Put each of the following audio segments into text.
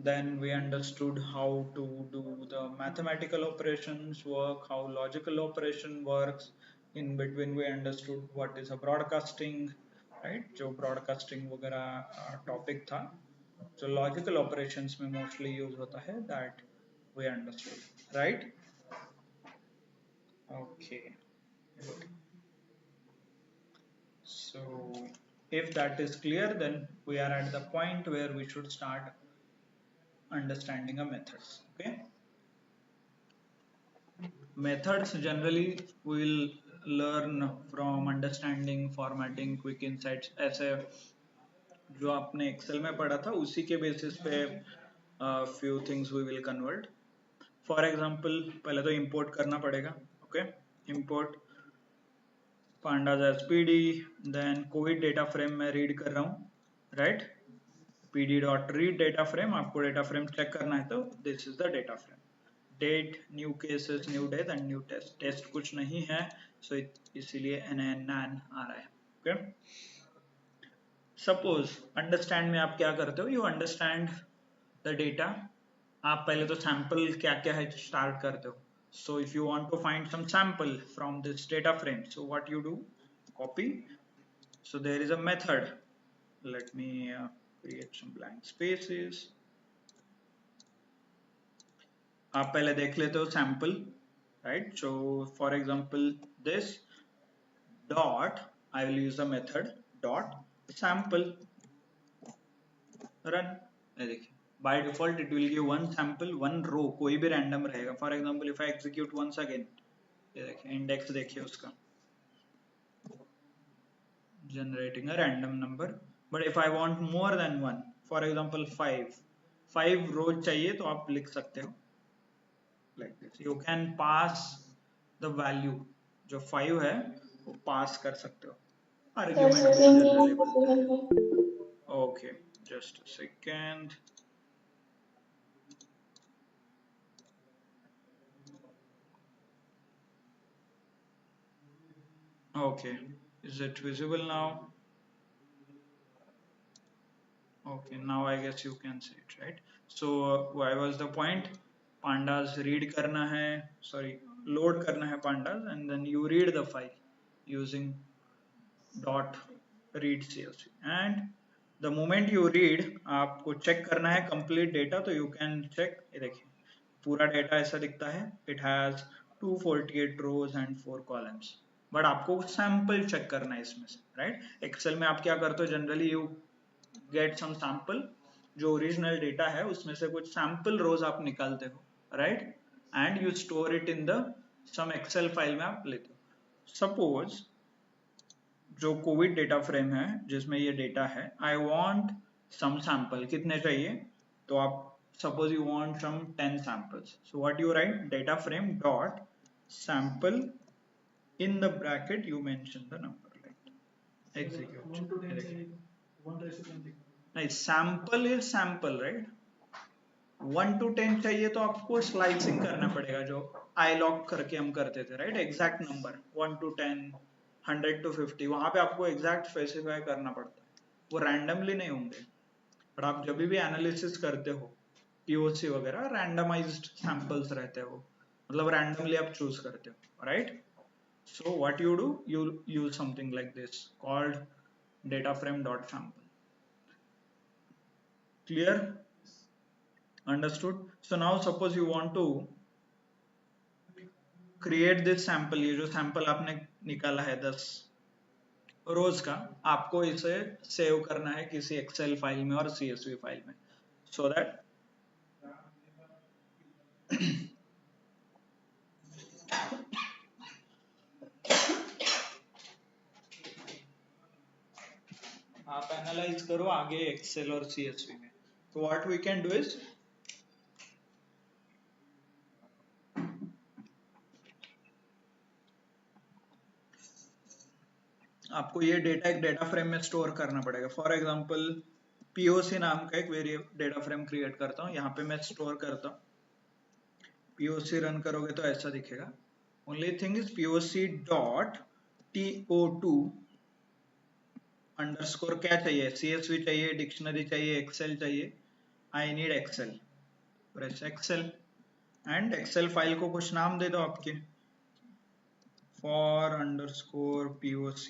Then we understood how to do the mathematical operations work, how logical operation works. In between we understood what is a broadcasting, right? जो broadcasting वगैरह topic था, जो logical operations में mostly use होता है, that we understood, right? Okay, good. So if that is clear, then we are at the point where we should start understanding a methods. Okay, methods generally we will learn from understanding, formatting, quick insights, ऐसे जो आपने Excel में पढ़ा था उसी के basis पे few things we will convert. For example, पहले तो import करना पड़ेगा. Okay, import pandas as pd, then covid data frame में read कर रहा हूँ, right? pd.read data frame, आपको data frame check करना है तो this is the data frame. Date, new cases, new death and new test. Test कुछ नहीं है, so इसीलिए nan आ रहा है. Okay. Suppose understand में आप क्या करते हो? You understand the data. आप पहले तो sample क्या क्या है start करते हो. So if you want to find some sample from this data frame, so what you do? Copy. So there is a method. Let me create some blank spaces. आप पहले देख लेते हो sample, right? So for example this dot, I will use the method dot sample run. ये देखिए by default it will give one sample one row, कोई भी random रहेगा. For example if I execute once again, ये देखिए index देखिए उसका generating a random number. But if I want more than one, for example 5 rows चाहिए तो आप लिख सकते हो like this. You can pass the value, जो 5 है वो pass कर सकते हो. Argument को generally बोलते हैं. Okay, just a second. Okay, is it visible now? Okay, now I guess you can see it, right? So why was the point? Pandas read करना है, sorry, load करना है pandas, and then you read the file using dot read csv. And the moment you read, आपको check करना है complete data, तो you can check. ये देखिए पूरा डेटा ऐसा दिखता है. It has 248 rows and 4 columns. But आपको सैंपल चेक करना है इसमें से, राइट? एक्सेल में आप क्या करते हो generally? You get some sample, जो ओरिजिनल डेटा है उसमें से कुछ सैंपल रोज आप निकालते हो, right? And you store it in the some Excel file में आप लेते हो. सपोज जो कोविड डेटा फ्रेम है जिसमें ये डेटा है, आई वांट सम सैंपल. कितने चाहिए? तो आप suppose you want some 10 samples. So what you write? Data frame dot sample, in the bracket you mention the number, like execute. नहीं, sample is sample, right? 1 to 10 चाहिए तो आपको slicing करना पड़ेगा, जो आई लॉग करके हम करते थे, right? Exact number 1 to 10, 100 to 50, वहां पे आपको एग्जैक्ट स्पेसिफाई करना पड़ता है, वो रैंडमली नहीं होंगे. पर आप जब भी एनालिसिस करते हो पीओसी वगैरह, रैंडमाइज्ड सैंपल्स रहते हो, मतलब रैंडमली आप चूज करते हो, right? So what you do, you use something like this called data frame dot sample. Clear? Understood? So now suppose you want to create this sample. ये जो sample आपने निकाला है 10 रोज का, आपको इसे सेव करना है किसी एक्सेल फाइल में और CSV फाइल में, so that आप एनालाइज करो आगे एक्सेल और CSV में. तो what we can do is, आपको ये डेटा एक डेटा फ्रेम में स्टोर करना पड़ेगा. फॉर एग्जांपल पीओसी नाम का एक वेरिएबल डेटा फ्रेम क्रिएट करता हूँ, यहाँ पे मैं स्टोर करता हूँ. पीओसी रन करोगे तो ऐसा दिखेगा. Only thing is POC dot TO2 underscore क्या चाहिए? CSV चाहिए, डिक्शनरी चाहिए, एक्सेल चाहिए, I need Excel, press Excel and Excel file को कुछ नाम दे दो आपके, for underscore poc,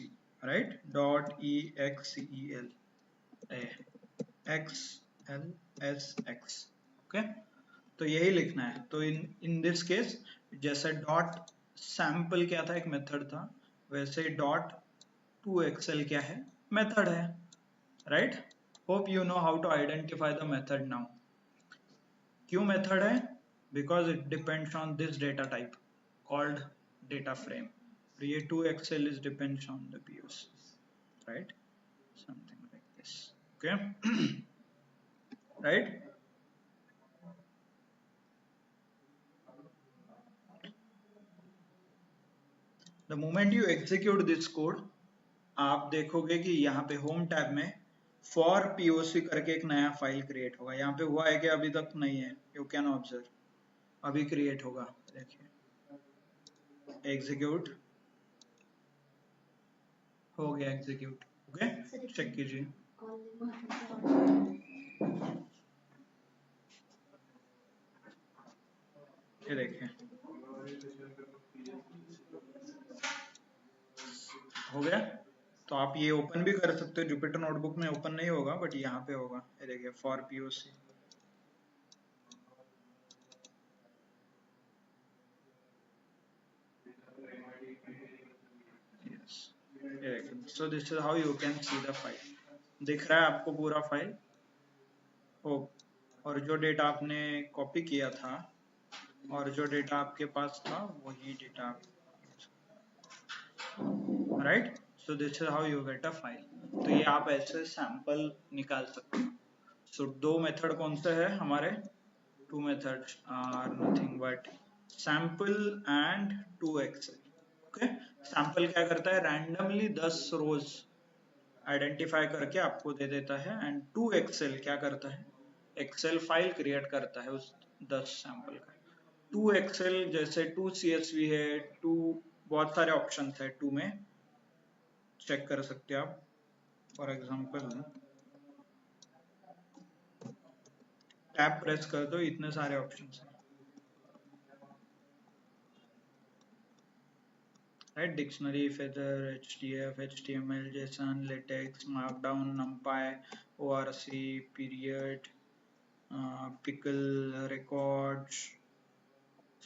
right, dot excel xlsx, okay, तो यही लिखना है। तो इन दिस केस जैसे डॉट सैंपल क्या था, एक मेथड था, वैसे डॉट टू एक्सेल क्या है, मेथड है, right. Hope you know how to identify the method now. क्यों मेथड है? Because it depends on this data type called data frame. ये to excel is depends on the POC, right, something like this, okay. Right, the moment you execute this code, आप देखोगे कि यहाँ पे home tab में for POC करके एक नया फाइल क्रिएट होगा। यहाँ पे हुआ है कि अभी तक नहीं है, यू कैन ऑब्जर्व, अभी क्रिएट होगा, देखिए एग्जीक्यूट हो गया, एग्जीक्यूट, ओके, चेक कीजिए। ये देखिए हो गया। तो आप ये ओपन भी कर सकते हो, जुपिटर नोटबुक में ओपन नहीं होगा बट यहाँ पे होगा, ये देखिए for POC। So this is how you can see the file. दिख रहा है आपको पूरा फाइल? ओ, और जो डेटा आपने कॉपी किया था और जो डेटा आपके पास था वही data, right. So this is how you get a file. तो ये आप ऐसे सैंपल निकाल सकते हो। सो दो मेथड कौन से है हमारे? two methods are nothing but sample and 2excel, okay। sample क्या करता है, randomly 10 rows आइडेंटिफाई करके आपको दे देता है, एंड 2excel क्या करता है, एक्सेल फाइल क्रिएट करता है उस 10 सैंपल का। 2excel जैसे 2CSV है, 2 बहुत सारे ऑप्शन है 2 में, चेक कर सकते हैं आप। फॉर एग्जांपल टैब प्रेस कर दो, इतने सारे ऑप्शन हैं, right, dictionary, feather, HDF, HTML, JSON, LaTeX, Markdown, NumPy, ORC, period, pickle, records,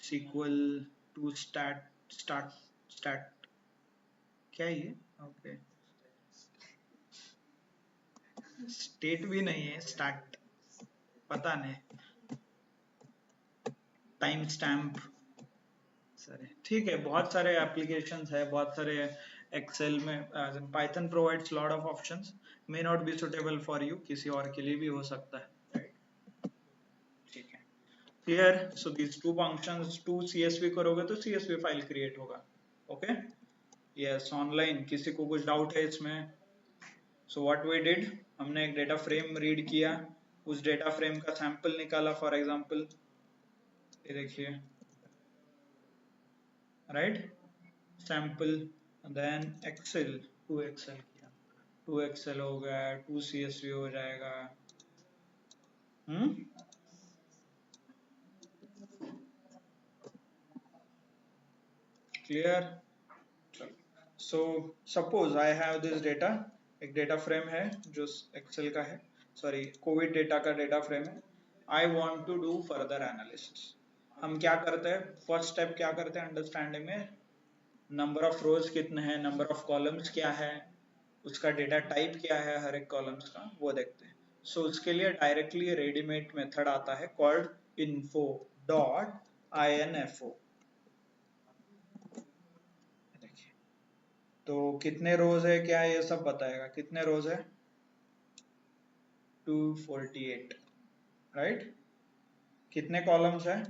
SQL, to stat, क्या है ये? ओके, स्टेट भी नहीं है, स्टार्ट, पता नहीं, टाइम स्टैम्प, सर ठीक है, बहुत सारे एप्लीकेशंस है, बहुत सारे एक्सेल में। Python provides lot of options, may not be suitable for you, किसी और के लिए भी हो सकता है, ठीक है, clear. So these two functions, to CSV करोगे तो CSV फाइल क्रिएट होगा, ओके। यस, ऑनलाइन किसी को कुछ डाउट है इसमें? सो व्हाट वी डिड, हमने एक डेटा फ्रेम रीड किया, उस डेटा फ्रेम का सैंपल निकाला, फॉर एग्जांपल ये देखिए, right, sample, then Excel, to Excel किया, टू एक्सेल हो गया, टू CSV हो जाएगा, clear. So suppose I have this data, एक डेटा फ्रेम है जो एक्सेल का है, सॉरी कोविड डेटा का डेटा फ्रेम है। I want to do further analysis. हम क्या करते हैं, फर्स्ट स्टेप क्या करते हैं अंडरस्टैंडिंग में, नंबर ऑफ रोज कितने हैं, नंबर ऑफ कॉलम्स क्या है, उसका डेटा टाइप क्या है हर एक कॉलम्स का, वो देखते हैं। सो उसके लिए डायरेक्टली रेडीमेड मेथड आता है कॉल्ड info डॉट info। देखिए, तो कितने रोज है क्या, ये सब बताएगा, कितने रोज है, 248, राइट। कितने कॉलम्स है,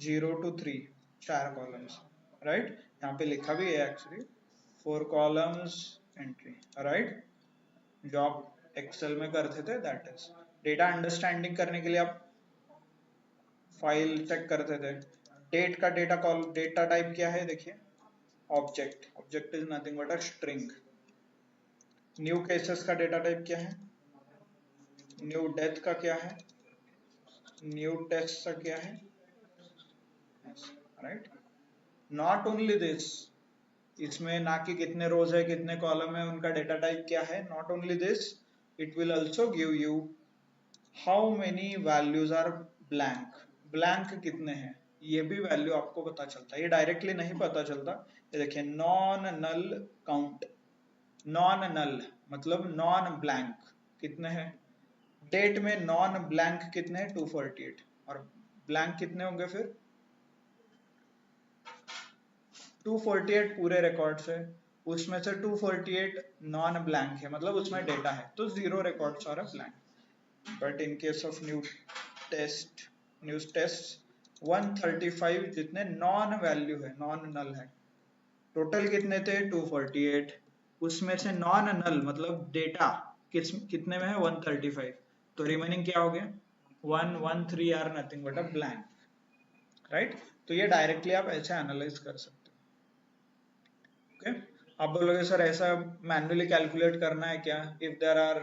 0 to 3, 4 कॉलम्स, राइट। यहाँ पे लिखा भी है एक्चुअली 4 कॉलम्स एंट्री, राइट, जो आप एक्सेल में करते थे, दैट इज डेटा अंडरस्टैंडिंग करने के लिए आप फाइल चेक करते थे। डेट का डेटा टाइप क्या है, देखिए object, object is nothing but a string. New cases का डेटा टाइप क्या है, न्यू डेथ का क्या है, न्यू टेस्ट का क्या है, राइट। नॉट ओनली दिस, इसमें ना कि कितने रोज है कितने कॉलम है उनका डेटा टाइप क्या है, not only this, it will also give you how many values are blank, blank कितने हैं ये भी वैल्यू आपको पता चलता है, ये डायरेक्टली नहीं पता चलता। ये देखिए non null count, non null मतलब नॉन ब्लैंक कितने हैं, डेट में नॉन ब्लैंक कितने हैं 248, और ब्लैंक कितने होंगे फिर 248 पूरे रिकॉर्ड से, उसमें से 248 नॉन ब्लैंक है मतलब उसमें डेटा है तो 0 records are blank. But in case of test news test 135 जितने नॉन वैल्यू है, नॉन नल है, टोटल कितने थे 248, उसमें से नॉन नल मतलब डेटा कितने में है 135, तो रिमेनिंग क्या हो गया 113 are nothing but a blank, right. तो ये डायरेक्टली आप ऐसे एनालाइज कर सकते हो। ओके, आप बोलोगे सर ऐसा मैन्युअली कैलकुलेट करना है क्या, if there are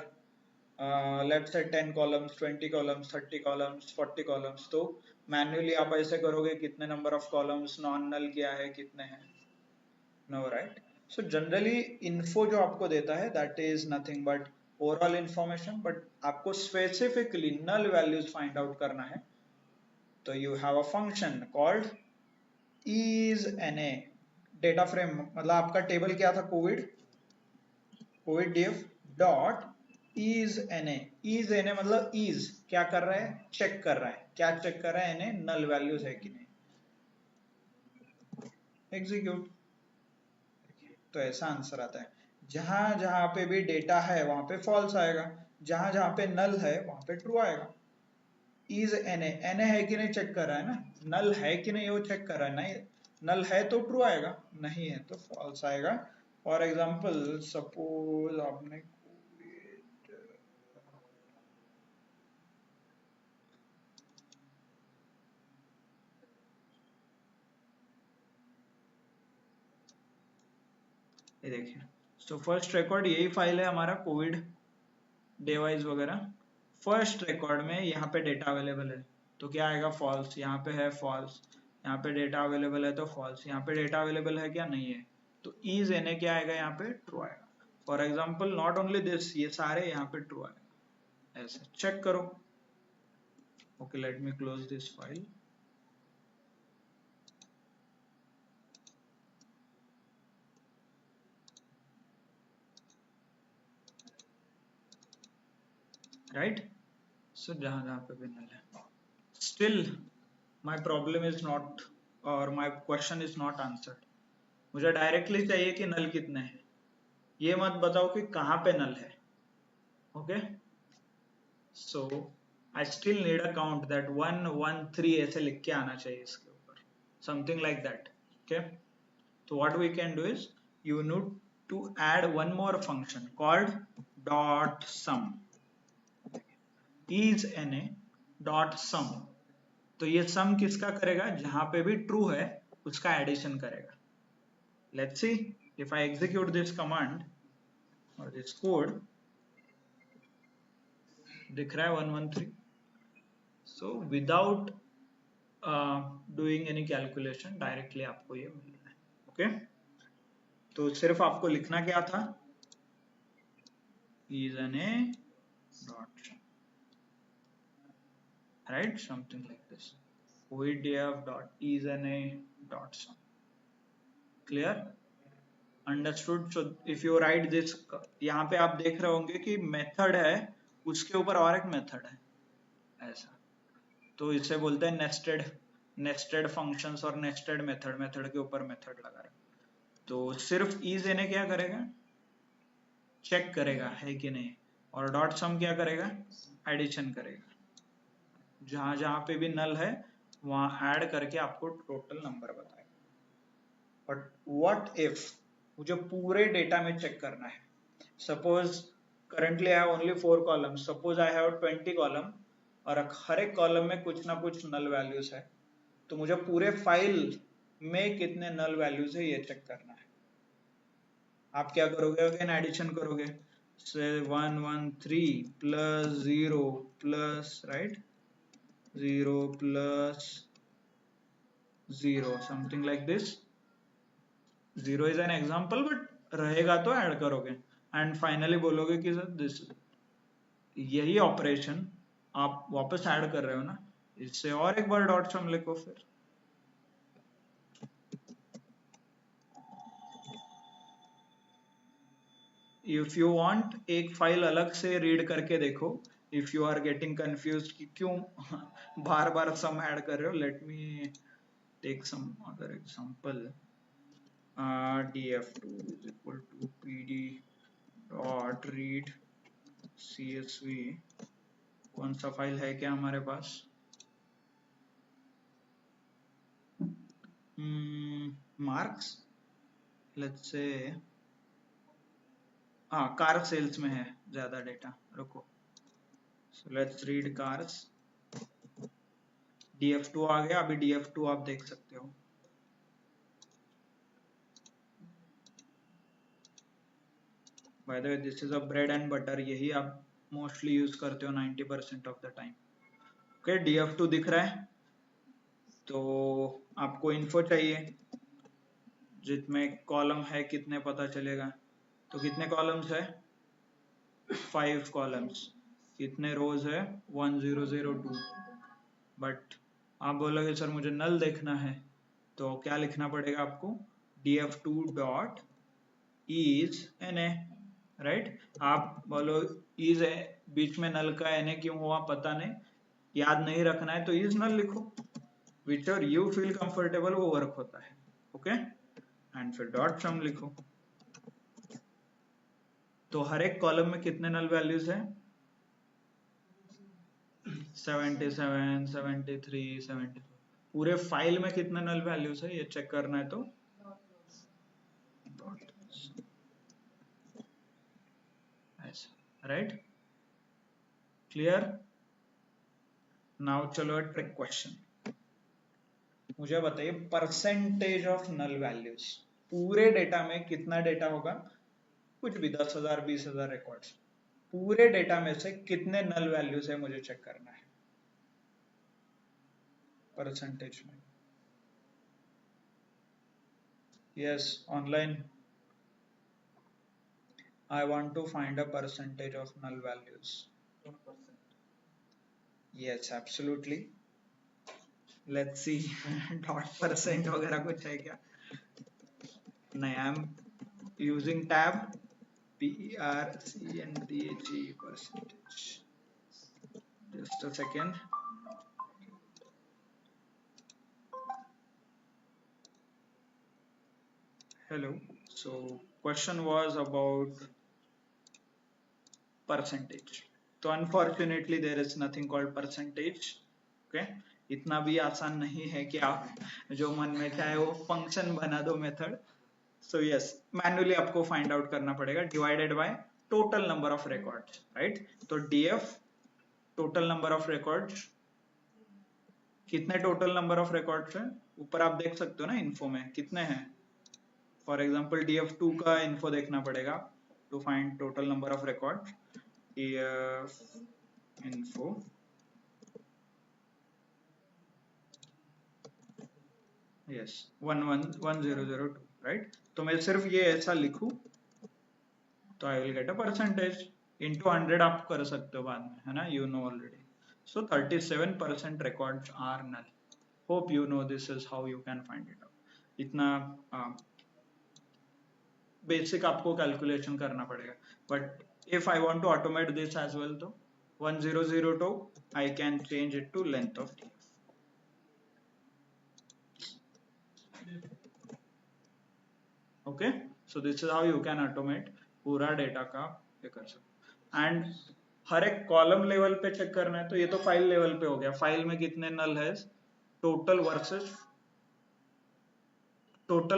let's say 10 columns 20 columns 30 columns 40 columns, तो मैन्युअली आप ऐसे करोगे कितने number of columns non null क्या है कितने हैं, no right. So generally info जो आपको देता है that is nothing but overall information, but आपको specifically null values find out करना है, तो you have a function called is na, data frame मतलब आपका टेबल क्या था covid, covid div dot is na, is na मतलब is क्या कर रहा है चेक कर रहा है, क्या चेक कर रहा है na नल वैल्यूज है कि नहीं, एग्जीक्यूट, तो ऐसा आंसर आता है। जहां जहां पे भी डेटा है वहां पे फॉल्स आएगा, जहां जहां पे नल है वहां पे ट्रू आएगा। इज एन है कि नहीं चेक कर रहा है ना, नल है कि नहीं वो चेक कर रहा है, नहीं नल है तो ट्रू आएगा, नहीं है तो फॉल्स आएगा। फॉर एग्जाम्पल सपोज आपने ये देखिए, सो फर्स्ट रिकॉर्ड यही फाइल है हमारा कोविड डिवाइस वगैरह, फर्स्ट रिकॉर्ड में यहाँ पे डेटा अवेलेबल है तो क्या आएगा फॉल्स, यहाँ पे है फॉल्स, यहाँ पे डेटा अवेलेबल है तो फॉल्स, यहाँ पे डेटा अवेलेबल है क्या नहीं है, तो इज एन क्या आएगा यहाँ पे ट्रू आएगा। For example not only this, ये सारे यहाँ पे ट्रू आएगा, ऐसे चेक करो। Okay let me close this file, right. So जहां जहां पे भी नल है, still my problem is not और my question is not answered, मुझे डायरेक्टली चाहिए कि नल कितने हैं, ये मत बताओ कि कहाँ पे नल है। Okay so I still need a count that 113 ऐसे लिख के आना चाहिए इसके ऊपर, समथिंग लाइक दैट। ओके, तो what we can do is you need to add one more function called dot sum, is n a dot sum, तो ये सम किसका करेगा, जहां पे भी ट्रू है उसका एडिशन करेगा। Let's see if I execute this command और दिस कोड, दिख रहा है 113, so without doing any calculation directly आपको ये मिल रहा है। ओके, तो सिर्फ आपको लिखना क्या था, is an a dot, right, something like this, void dot is an a dot sum, clear, understood। so if you write this, यहाँ पे आप देख रहे होंगे कि मेथड है उसके ऊपर और एक मेथड है ऐसा, तो इसे बोलते हैं नेस्टेड, नेस्टेड फंक्शंस और नेस्टेड मेथड, मेथड के ऊपर मेथड लगा रहे, तो सिर्फ इज एने क्या करेगा चेक करेगा है कि नहीं, और डॉट सम क्या करेगा एडिशन करेगा, जहां जहां पे भी नल है वहां ऐड करके आपको टोटल नंबर बताएगा। बट व्हाट इफ मुझे पूरे डेटा में चेक करना है, suppose currently I have only 4 columns, suppose I have 20 column और हर एक कॉलम में कुछ ना कुछ नल वैल्यूज है, तो मुझे पूरे फाइल में कितने नल वैल्यूज है ये चेक करना है। आप क्या करोगे, अगेन एडिशन करोगे, say 113 plus 0 plus, right, 0 plus 0, something like this. 0 is an example, but रहेगा तो ऐड करोगे एंड फाइनली बोलोगे कि सर दिस, यही ऑपरेशन आप वापस ऐड कर रहे हो ना, इससे और एक बार डॉट सम लिखो फिर। इफ यू वांट एक फाइल अलग से रीड करके देखो, if you are getting confuse कि क्यों बार बार सम ऐड कर रहे हो, let me take some other example. df2 is equal to pd dot read csv, कौन सा फाइल है क्या हमारे पास, मार्क्स, लेट्स से, हाँ कार सेल्स में है ज्यादा डेटा, रुको, so let's read cars, df2 आ गया, अभी df2 आप देख सकते हो। By the way this is a bread and butter, यही आप मोस्टली यूज करते हो 90% of the time. Okay, df2 दिख रहा है, तो आपको इन्फो चाहिए जितने कॉलम है कितने पता चलेगा, तो कितने कॉलम्स है, 5 कॉलम्स, कितने रोज है 1002, बट आप बोलोगे सर मुझे नल देखना है, तो क्या लिखना पड़ेगा आपको, df2 dot is na, right, आप बोलो is है, बीच में नल का na क्यों हुआ पता नहीं, याद नहीं रखना है तो is नल लिखो, विच और यू फील कंफर्टेबल वो वर्क होता है। ओके, एंड फिर डॉट सम लिखो। तो हर एक कॉलम में कितने नल वैल्यूज है, 77, 73, 74, पूरे फाइल में कितने नल वैल्यूज है ये चेक करना है, तो ऐसा, राइट, क्लियर। नाउ चलो ट्रिक क्वेश्चन, मुझे बताइए परसेंटेज ऑफ नल वैल्यूज, पूरे डेटा में कितना डेटा होगा, कुछ भी 10,000 20,000 रिकॉर्ड्स, पूरे डेटा में से कितने नल वैल्यूज है मुझे चेक करना है परसेंटेज में। Yes online, I want to find a percentage of null values. Yes, absolutely. Let's see. Dot percent वगैरह कुछ है क्या, नहीं, I am using tab percentage, percentage, just a second. Hello, so question was about percentage, तो unfortunately there is nothing called percentage. okay, इतना भी आसान नहीं है कि आप जो मन में चाहे वो फंक्शन बना दो मेथड। सो यस, मैन्युअली आपको फाइंड आउट करना पड़ेगा, divided by total number of records, right. तो df total number of records, कितने टोटल नंबर ऑफ रिकॉर्ड्स है ऊपर आप देख सकते हो ना, इन्फो में कितने हैं, फॉर एग्जांपल df2 का इन्फो देखना पड़ेगा to find total number of records, df info yes 11002, right. तो मैं सिर्फ ये ऐसा लिखूं तो I will get a percentage, into 100 आप कर सकते हो बाद में, है ना, you know already. So 37% records are null. Hope you know this is how you can find it out. इतना बेसिक आपको कैलकुलेशन करना पड़ेगा, but if I want to automate this as well, तो 1002 I can change it to length of df। Okay, so this is how you can automate पूरा data का ये कर सकते। एंड हर एक कॉलम लेवल पे चेक करना है, तो ये तो फाइल लेवल पे हो गया, फाइल में कितने नल है, टोटल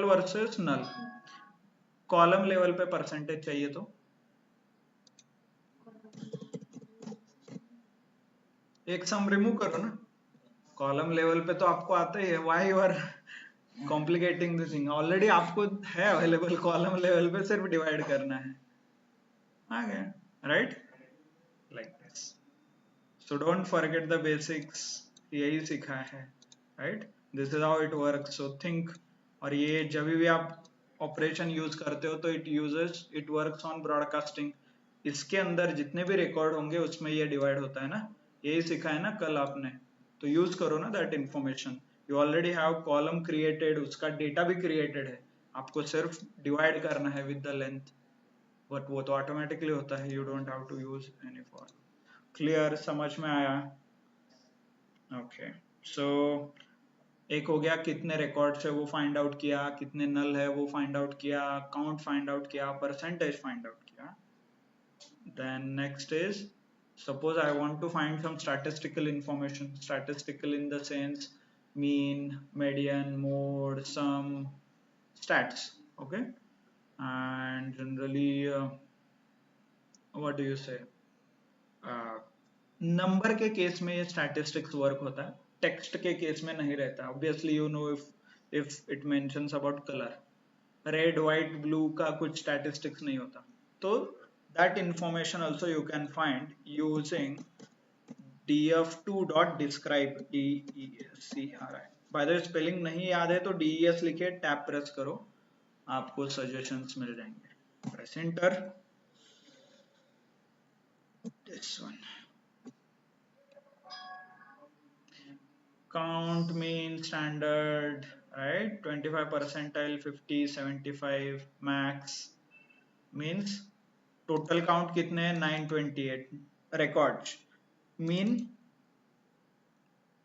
वर्सेस नल। कॉलम लेवल पे परसेंटेज चाहिए तो एक सम रिमूव करो ना, कॉलम लेवल पे तो आपको आता ही है, why you are complicating this thing, already आपको है अवेलेबल, कॉलम लेवल पे सिर्फ डिवाइड करना है। आ गया, right, like this. So don't forget the basics, यही सिखा है, right. This is how it work. So think. और ये जब भी आप ऑपरेशन यूज करते हो तो इट वर्क्स ऑन ब्रॉडकास्टिंग. इसके अंदर जितने भी रिकॉर्ड होंगे उसमें ये डिवाइड होता है ना, यही सिखा है ना कल आपने. तो यूज करो ना that information. You already have column created, उसका डेटा भी क्रिएटेड है, आपको सिर्फ डिवाइड करना है विद द लेंथ. बट वो तो ऑटोमेटिकली होता है, you don't have to use any for. Clear, समझ में आया? ओके. सो एक हो गया कितने रिकॉर्ड्स है वो फाइंड आउट किया, कितने नल है वो फाइंड आउट किया, काउंट फाइंड आउट किया, परसेंटेज फाइंड आउट किया. Then next is, suppose I want to find some statistical information. Statistical in the sense mean, median, mode, sum, stats. Okay. And generally, what do you say? Number के case में ये statistics work होता है, text के case में नहीं रहता. Obviously you know if it mentions about colour, red white blue का कुछ स्टैटिस्टिक्स नहीं होता. तो that information also you can find using df2.describe, DESC. By the way spelling नहीं याद है तो DES लिखे, टैब प्रेस करो, आपको सजेशंस मिल जाएंगे. Press enter. This one. count, mean, standard, right? 25 percentile, 50, 75 max. means total count कितने हैं? 928 records. mean,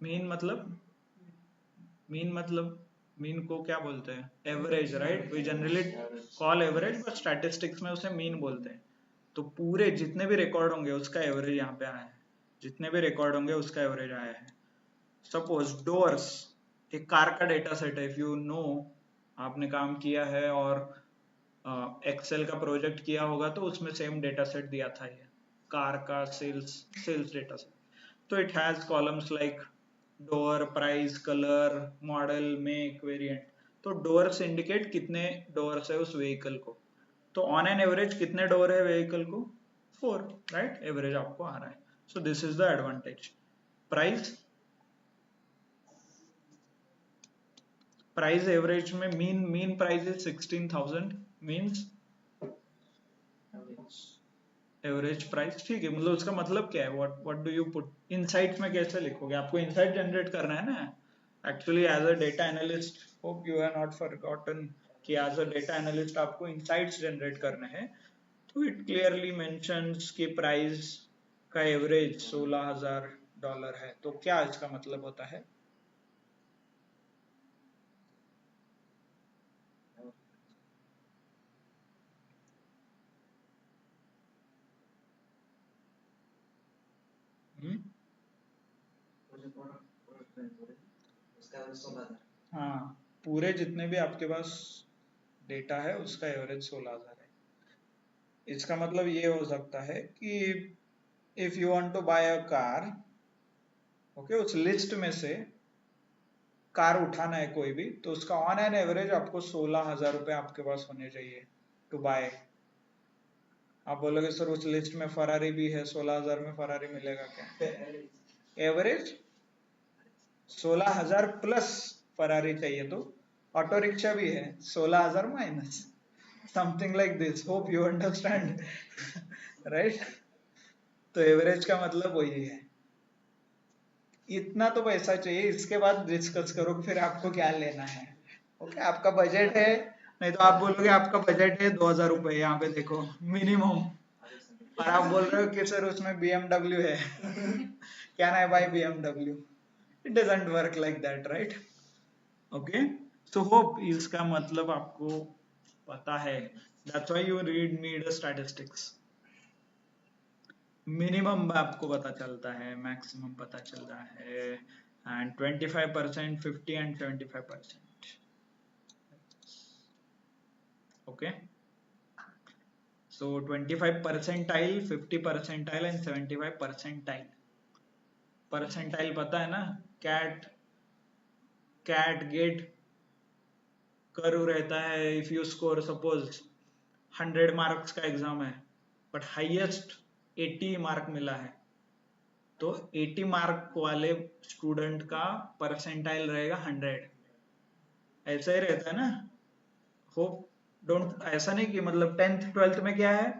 मीन मतलब मीन को क्या बोलते हैं? Average, right. We generally call average, but statistics में उसे मीन बोलते हैं. तो पूरे जितने भी रिकॉर्ड होंगे उसका एवरेज यहाँ पे आया है, जितने भी रिकॉर्ड होंगे उसका एवरेज आया है. सपोज डोर्स एक कार का डेटा सेट है. इफ यू नो, आपने काम किया है और एक्सेल का प्रोजेक्ट किया होगा तो उसमें सेम डेटा सेट दिया था, ये कार का सेल्स डेटा सेट. तो it has columns like door, price, colour, model, make, variant. तो डोर्स इंडिकेट कितने डोर्स है उस व्हीकल को. तो ऑन एन एवरेज कितने डोर है व्हीकल को? 4, राइट. एवरेज आपको आ रहा है. So this is the advantage. Price, price average में mean price is 16,000, means average price. ठीक है, मतलब उसका मतलब क्या है? What do you put insights में? कैसे लिखोगे? आपको इनसाइट जनरेट करना है ना. Actually as a data analyst, hope you have not forgotten कि एज अ डेटा एनालिस्ट आपको इनसाइट्स जनरेट करने हैं. तो इट क्लियरली मेंशंस कि प्राइस का एवरेज $16,000 है. तो क्या इसका मतलब होता है? हाँ, पूरे जितने भी आपके पास डेटा है उसका एवरेज 16,000 है. इसका मतलब ये हो सकता है कि if you want to buy a car, okay, उस लिस्ट में से कार उठाना है कोई भी, तो उसका ऑन एन एवरेज आपको 16,000 रुपए आपके पास होने चाहिए टू बाय. आप बोलोगे सर उस लिस्ट में फरारी भी है, 16,000 में फरारी मिलेगा क्या? एवरेज 16,000 प्लस फरारी चाहिए, तो ऑटो रिक्शा भी है 16,000 minus, something like this. Hope you understand, right. तो एवरेज का मतलब वही है. इतना तो पैसा चाहिए, इसके बाद डिस्कस करो फिर आपको क्या लेना है. ओके, आपका बजट है, नहीं तो आप बोलोगे आपका बजट है 2,000 रुपए, यहाँ पे देखो मिनिमम, और आप बोल रहे हो कि सर उसमें BMW है. Can I buy BMW? It doesn't work like that, right. Okay. So hope इसका मतलब आपको पता है. That's why you need statistics. Minimum आपको पता चलता है, मैक्सिमम पता चलता है, and 25%, 50 and 75%. Okay. So 25 percentile, 50 percentile and 75 percentile. Percentile पता है ना? कैट गेट कर्व रहता है. If you score, suppose 100 marks का एग्जाम है, बट हाईएस्ट 80 मार्क मिला है, तो 80 मार्क वाले स्टूडेंट का परसेंटाइल रहेगा 100। ऐसा ही रहता है ना। होप डोंट, ऐसा नहीं कि मतलब 10th 12th में क्या है,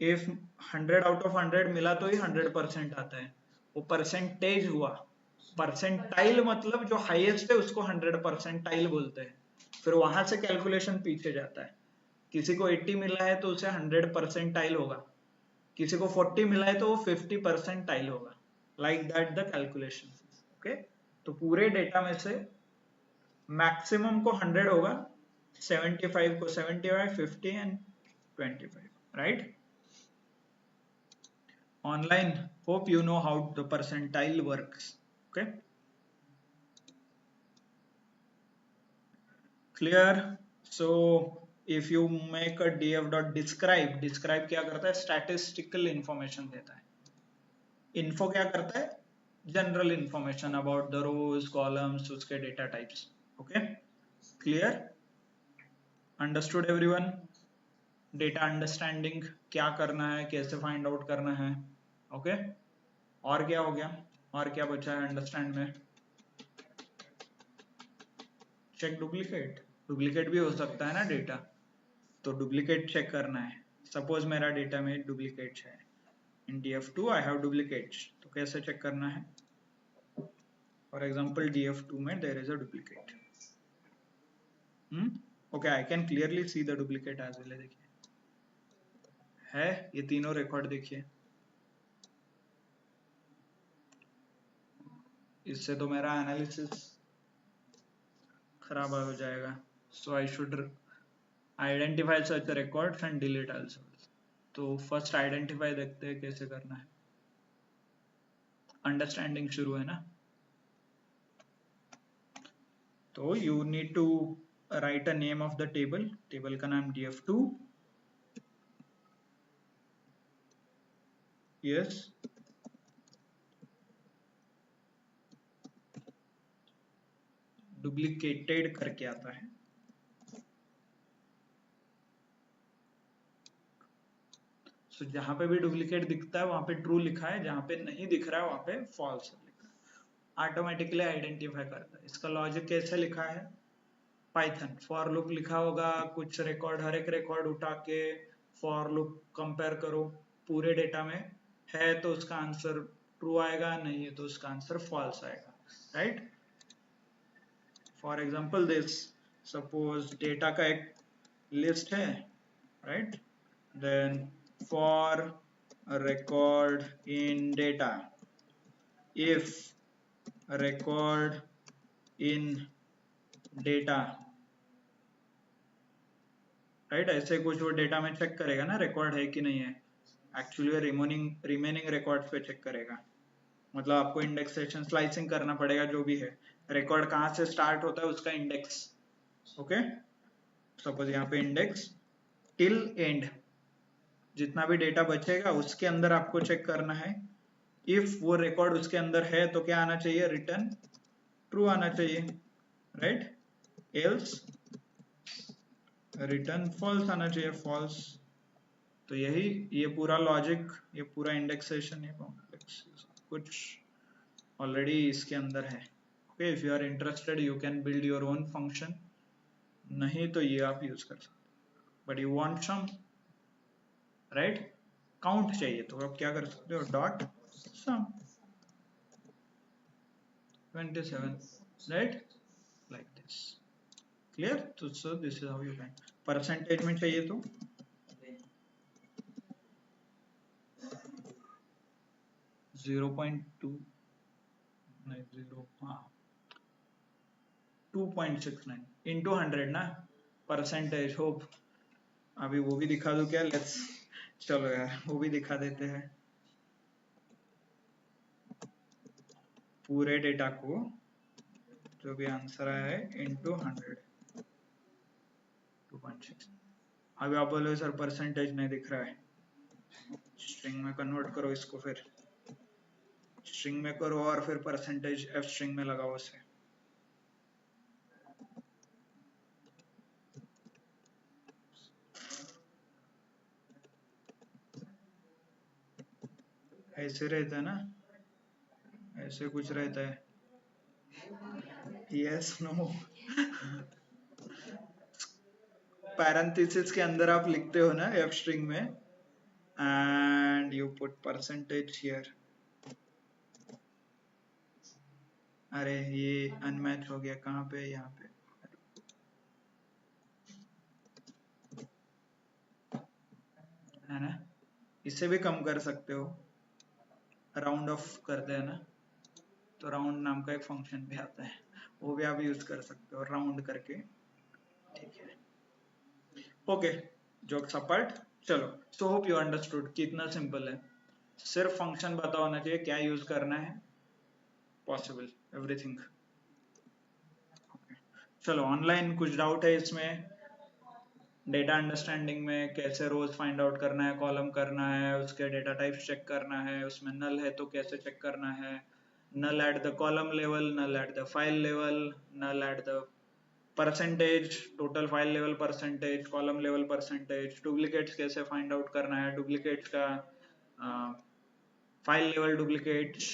इफ 100 आउट ऑफ 100 मिला तो ही 100% आता है, वो परसेंटेज हुआ। परसेंटाइल मतलब जो हाईएस्ट है उसको 100 परसेंटाइल बोलते हैं, फिर वहां से कैलकुलेशन पीछे जाता है। किसी को 80 मिला है तो उसे 100 परसेंटाइल होगा, किसी को 40 मिला है तो वो 50 परसेंटाइल होगा, like that the calculation. Okay, तो पूरे डेटा में से मैक्सिमम को 100 होगा, 75 को 75, 50 and 25, right. Online, hope you know how the percentile works. Okay, clear. So if you make a df dot describe, describe क्या करता है, statistical information देता है। info क्या करता है, general information about the rows columns उसके data types। okay, clear, understood everyone। data understanding क्या करना है, कैसे find out करना है। okay, और क्या हो गया, और क्या बचा है अंडरस्टैंड में। चेक डुप्लीकेट, डुप्लीकेट भी हो सकता है ना डेटा, तो डुप्लीकेट चेक करना है। सपोज मेरा डेटा में डुप्लीकेट है, इन df2 आई हैव डुप्लीकेट्स, तो कैसे चेक करना है। फॉर एग्जांपल df2 में there is a duplicate. Okay, I can clearly see the duplicate as well. देखिए है, ये तीनों रिकॉर्ड देखिए, इससे तो मेरा एनालिसिस खराब हो जाएगा। So I should identify such records and delete also. तो फर्स्ट आइडेंटिफाई देखते हैं कैसे करना है, अंडरस्टैंडिंग शुरू है ना। तो you need to write a name of the table, table का नाम df2। यस, डुप्लीकेटेड करके आता है। सो जहां पे भी डुप्लीकेट दिखता है वहां पे ट्रू लिखा है, जहां पे नहीं दिख रहा है वहां पे फॉल्स लिखा है। ऑटोमेटिकली आइडेंटिफाई करता है। इसका लॉजिक कैसे लिखा है, पाइथन फॉर लूप लिखा होगा, कुछ रिकॉर्ड, हर एक रिकॉर्ड उठा के फॉर लूप कंपेयर करो, पूरे डेटा में है तो उसका आंसर ट्रू आएगा, नहीं है तो उसका आंसर फॉल्स आएगा, right. For example this, suppose data का एक लिस्ट है, right, then for record in data, if record in data, right, ऐसे कुछ वो डेटा में चेक करेगा ना रिकॉर्ड है कि नहीं है। एक्चुअली रिमेनिंग रिकॉर्ड्स पे चेक करेगा, मतलब आपको इंडेक्सेशन स्लाइसिंग करना पड़ेगा, जो भी है रिकॉर्ड कहाँ से स्टार्ट होता है उसका इंडेक्स। ओके, सपोज यहाँ पे इंडेक्स टिल एंड, जितना भी डेटा बचेगा उसके अंदर आपको चेक करना है। इफ वो रिकॉर्ड उसके अंदर है तो क्या आना चाहिए, रिटर्न ट्रू आना चाहिए, राइट, एल्स रिटर्न फॉल्स आना चाहिए, फॉल्स। तो यही, ये पूरा लॉजिक, ये पूरा इंडेक्सेशन, ये कॉम्प्लेक्स कुछ ऑलरेडी इसके अंदर है। Okay, if you are interested you can build your own function, नहीं तो ये आप यूज कर सकते, but you want sum, right, count चाहिए तो आप क्या कर सकते हो, dot sum 27, right, like this. Clear, तो so this is how you can. Percentage में चाहिए तो 0.2, नहीं 0, हाँ 2.69 इंटू 100 ना, परसेंटेज। होप अभी वो भी दिखा दूं क्या, लेट्स, चलो यार वो भी दिखा देते हैं। पूरे डेटा को जो भी आंसर आया है इंटू 100, 2.6। अभी आप बोलो सर परसेंटेज नहीं दिख रहा है, स्ट्रिंग में कन्वर्ट करो इसको, फिर स्ट्रिंग में करो और फिर परसेंटेज एफ स्ट्रिंग में लगाओ उसे। ऐसे रहता है ना, ऐसे कुछ रहता है। यस नो, पैरेंथेसिस के अंदर आप लिखते हो ना एफ स्ट्रिंग में, and you put percentage here. अरे ये अनमैच हो गया, कहाँ पे, यहाँ पे है ना। इसे भी कम कर सकते हो, राउंड ऑफ करते हैं ना, तो राउंड नाम का एक फंक्शन भी आता है, वो भी आप यूज कर सकते हो राउंड करके। ठीक है, ओके, जोक्स अपार्ट, चलो। सो होप यू अंडरस्टूड कि इतना सिंपल है, सिर्फ फंक्शन पता होना चाहिए, क्या यूज करना है, पॉसिबल एवरीथिंग। चलो, ऑनलाइन कुछ डाउट है इसमें, डेटा अंडरस्टैंडिंग में कैसे रोज फाइंड आउट करना है, कॉलम करना है, उसके डेटा टाइप्स चेक करना है, उसमें नल है तो कैसे चेक करना है, null at the column level, null at the file level, null at the percentage, total file level percentage, column level percentage, duplicates कैसे फाइंड आउट करना है, डुप्लीकेट्स का file level duplicates,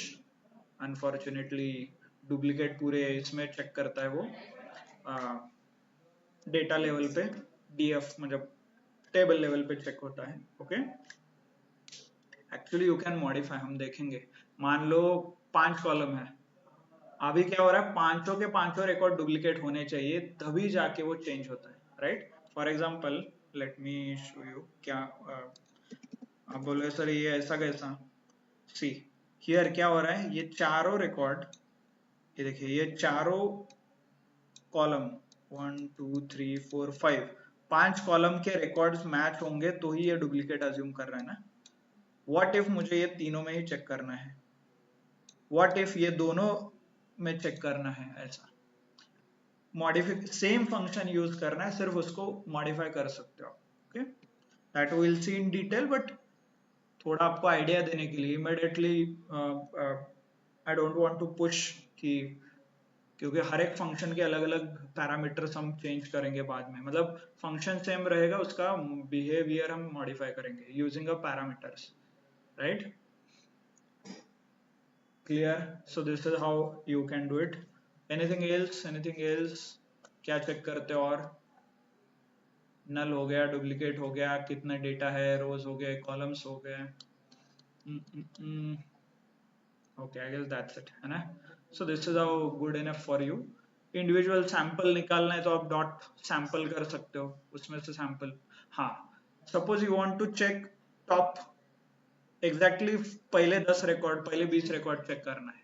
unfortunately duplicate पूरे इसमें check करता है वो data level पे, डीएफ मतलब टेबल लेवल पे चेक होता है। Okay, actually you can modify, हम देखेंगे। मान लो 5 कॉलम है, अभी क्या हो रहा है, पांचों के पांचों रिकॉर्ड डुप्लीकेट होने चाहिए, तभी जाके वो चेंज होता है, right. For example let me show you, क्या आप बोले सर ये ऐसा कैसा, सी हियर क्या हो रहा है, ये चारों रिकॉर्ड, ये देखिए ये चारों कॉलम 1 2 3 4 5, 5 कॉलम के रिकॉर्ड्स मैच होंगे तो ही ये डुप्लीकेट अज्यूम कर रहा है ना। व्हाट इफ मुझे ये तीनों में ही चेक करना है, व्हाट इफ ये दोनों में चेक करना है, ऐसा मॉडिफाई, सेम फंक्शन यूज करना है, सिर्फ उसको मॉडिफाई कर सकते हो। Okay, that will see in detail, but थोड़ा आपको आइडिया देने के लिए immediately I don't want to push कि, क्योंकि हर एक फंक्शन के अलग अलग पैरामीटर्स हम चेंज करेंगे बाद में, मतलब फंक्शन सेम रहेगा, उसका बिहेवियर हम मॉडिफाई करेंगे using a parameters, right. Clear, so this is how you can do it. Anything else, anything else, क्या चेक करते हो, और नल हो गया, डुप्लीकेट हो गया, कितना डेटा है, रोज हो गए, कॉलम्स हो गए, okay, I guess that's it, है ना। So this is how good enough for you. Individual sample निकालना है तो आप डॉट सैंपल कर सकते हो, उसमें से सैंपल, हाँ। Suppose you want to check top exactly पहले 10 रिकॉर्ड, पहले 20 रिकॉर्ड चेक करना है,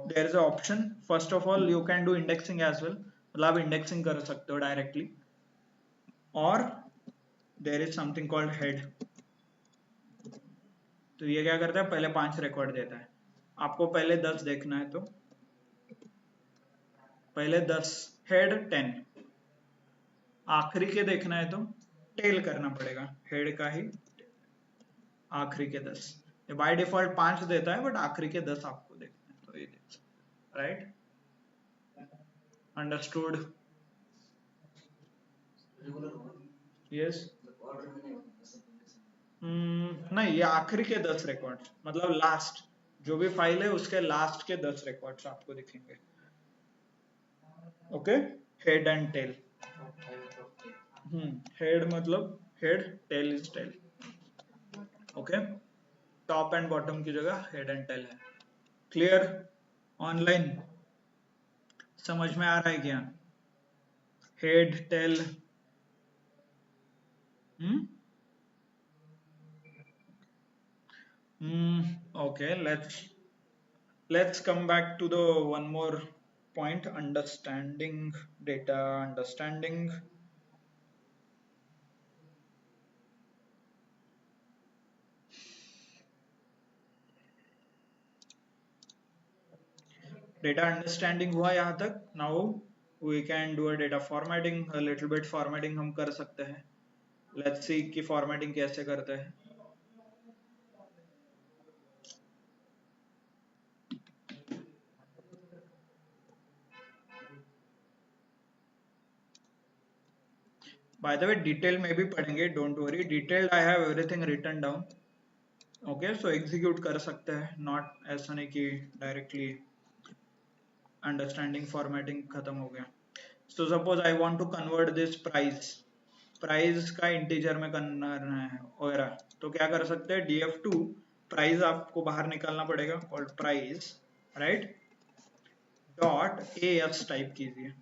there is a option, first of all you can do indexing as well, मतलब आप इंडेक्सिंग कर सकते हो डायरेक्टली, और there is something called head. तो ये क्या करता है, पहले 5 रिकॉर्ड देता है, आपको पहले 10 देखना है तो पहले 10, हेड 10, आखिरी के देखना है तो टेल करना पड़ेगा, हेड का ही आखिरी के 10। ये बाय डिफॉल्ट 5 देता है, बट आखिरी के 10 आपको देखना है, तो ये देख, राइट, अंडरस्टूड, यस। नहीं, ये आखिरी के 10 रिकॉर्ड्स, मतलब लास्ट जो भी फाइल है उसके लास्ट के 10 रिकॉर्ड्स आपको दिखेंगे। Okay, head and tail, head मतलब head, tail is tail, okay, top and bottom की जगह हेड एंड टेल है। क्लियर, ऑनलाइन समझ में आ रहा है क्या, head tail, okay, let's come back to the one more point, understanding data, understanding data understanding हुआ यहाँ तक। now we can do a data formatting, a little bit formatting हम कर सकते हैं, let's see कि formatting कैसे करते हैं। by the way डिटेल में भी पढ़ेंगे, don't worry, detailed I have everything written down, okay, so execute कर सकते हैं, नॉट ऐसा नहीं कि डायरेक्टली अंडरस्टैंडिंग फॉर्मेटिंग खत्म हो गया। So suppose I want to convert this price, price का इंटीजर में करना है वगैरह, तो क्या कर सकते हैं, df2 प्राइस आपको बाहर निकालना पड़ेगा, called price, right, dot S type कीजिए,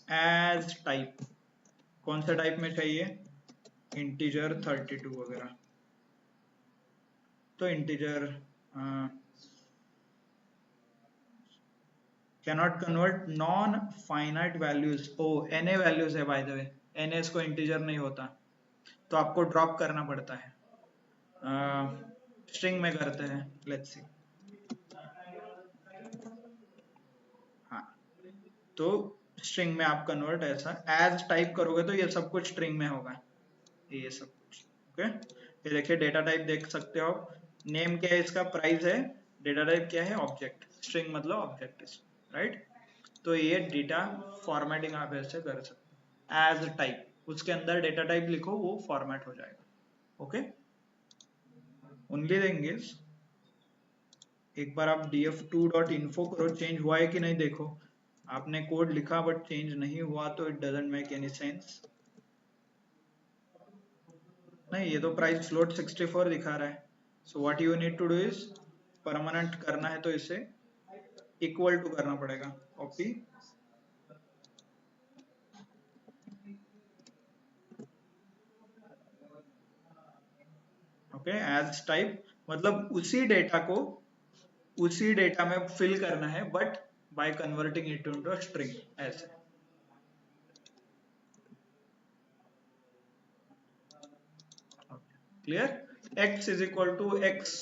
एज टाइप, कौन सा टाइप में चाहिए, इंटीजर 32 वगैरह, तो integer cannot convert non finite values, ओ na वैल्यूज है बाय द वे, na को इंटीजर नहीं होता, तो आपको ड्रॉप करना पड़ता है, स्ट्रिंग में करते हैं, लेट्स सी, हाँ, तो स्ट्रिंग में आप कन्वर्ट ऐसा एज टाइप करोगे तो ये सब कुछ स्ट्रिंग में होगा, ये सब कुछ, ओके। ये देखिए डेटा टाइप देख सकते हो आप, नेम क्या है इसका, प्राइस है, डेटा टाइप क्या है, ऑब्जेक्ट, स्ट्रिंग मतलब ऑब्जेक्ट, राइट। तो ये डेटा फॉर्मेटिंग आप ऐसे कर सकते हो, एज टाइप, उसके अंदर डेटा टाइप लिखो, वो फॉर्मेट हो जाएगा, ओके। ओनली देंगे, एक बार आप df2.info करो, चेंज हुआ है कि नहीं देखो, आपने कोड लिखा बट चेंज नहीं हुआ तो it doesn't make any sense. नहीं, ये तो प्राइस फ्लोट 64 दिखा रहा है, so what you need to do is, permanent करना है तो इसे इक्वल टू करना पड़ेगा, कॉपी, ओके, एज टाइप, मतलब उसी डेटा में फिल करना है, but by converting it into string, ऐसे, clear, x is equal to x